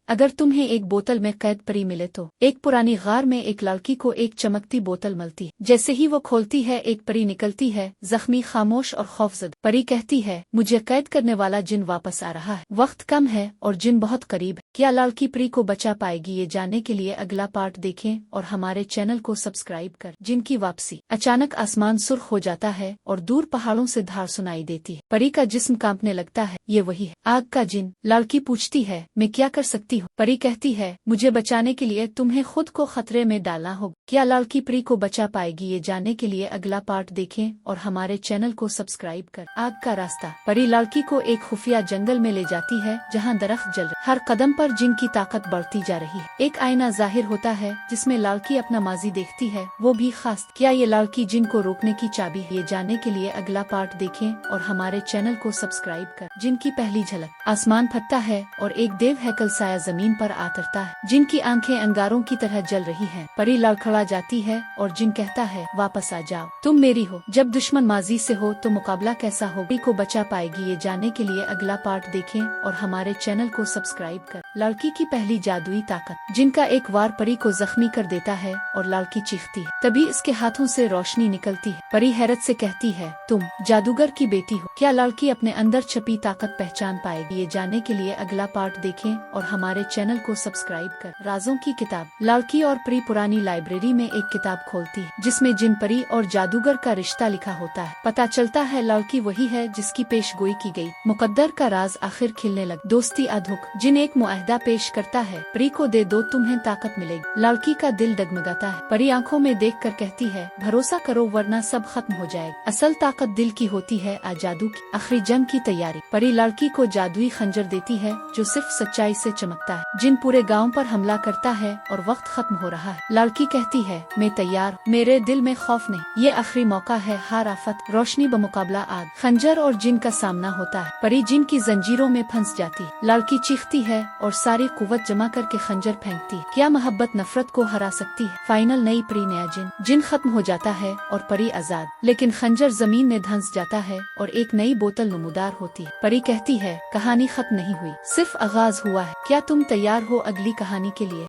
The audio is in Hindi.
अगर तुम्हें एक बोतल में कैद परी मिले तो। एक पुरानी गार में एक लड़की को एक चमकती बोतल मिलती। जैसे ही वो खोलती है एक परी निकलती है, जख्मी, खामोश और खौफजदा। परी कहती है, मुझे कैद करने वाला जिन वापस आ रहा है। वक्त कम है और जिन बहुत करीब है। क्या लड़की परी को बचा पाएगी? ये जानने के लिए अगला पार्ट देखें और हमारे चैनल को सब्सक्राइब कर। जिन की वापसी। अचानक आसमान सुर्ख हो जाता है और दूर पहाड़ों से धार सुनाई देती है। परी का जिस्म कांपने लगता है। ये वही है, आग का जिन। लड़की पूछती है, मैं क्या कर सकती हूँ? परी कहती है, मुझे बचाने के लिए तुम्हें खुद को खतरे में डालना होगा। क्या लड़की परी को बचा पाएगी? ये जानने के लिए अगला पार्ट देखें और हमारे चैनल को सब्सक्राइब कर। आग का रास्ता। परी लड़की को एक खुफिया जंगल में ले जाती है जहाँ दरख्त जल रहे। हर कदम पर जिन की ताकत बढ़ती जा रही है। एक आईना जाहिर होता है जिसमें लड़की अपना माजी देखती है, वो भी खास। क्या ये लड़की जिन को रोकने की चाबी? ये जानने के लिए अगला पार्ट देखें और हमारे चैनल को सब्सक्राइब कर। जिन की पहली झलक। आसमान फटता है और एक देव हैकल साया जमीन पर आतरता है। जिन की आंखें अंगारों की तरह जल रही हैं। परी लड़खड़ा जाती है और जिन कहता है, वापस आ जाओ, तुम मेरी हो। जब दुश्मन माजी से हो तो मुकाबला कैसा हो? परी को बचा पाएगी? ये जानने के लिए अगला पार्ट देखें और हमारे चैनल को सब्सक्राइब कर। लड़की की पहली जादुई ताकत। जिनका एक वार परी को जख्मी कर देता है और लड़की चीखती है। तभी इसके हाथों से रोशनी निकलती है। परी हैरत से कहती है, तुम जादूगर की बेटी हो। क्या लड़की अपने अंदर छपी ताकत पहचान पाएगी? ये जानने के लिए अगला पार्ट देखें और हमारे चैनल को सब्सक्राइब कर। राजों की किताब। लड़की और परी पुरानी लाइब्रेरी में एक किताब खोलती है जिसमें जिन, परी और जादूगर का रिश्ता लिखा होता है। पता चलता है लड़की वही है जिसकी पेशगोई की गई। मुकद्दर का राज आखिर खिलने लगा। दोस्ती अधूक। जिन एक मुआहदा पेश करता है, परी को दे दो, तुम्हें ताकत मिलेगी। लड़की का दिल डगमगाता है। परी आंखों में देखकर कहती है, भरोसा करो वरना सब खत्म हो जाएगा। असल ताकत दिल की होती है, जादू की। आखिरी जंग की तैयारी। परी लड़की को जादुई खंजर देती है जो सिर्फ सच्चाई से चमकता है। जिन पूरे गांव पर हमला करता है और वक्त खत्म हो रहा है। लड़की कहती है, मैं तैयार हूँ, मेरे दिल में खौफ नहीं। ये आखिरी मौका है, हार आफत, रोशनी बमुकाबला आग। खंजर और जिन का सामना होता है। परी जिन की जंजीरों में फंस जाती है। लड़की चीखती है और सारी कुव्वत जमा करके खंजर फेंकती है। क्या मोहब्बत नफरत को हरा सकती है? फाइनल, नई परी नया जिन। जिन खत्म हो जाता है और परी आजाद, लेकिन खंजर जमीन में धंस जाता है और एक नई बोतल नमूदार होती है। परी कहती है, कहानी खत्म नहीं हुई, सिर्फ आगाज हुआ है। क्या तुम तैयार हो अगली कहानी के लिए?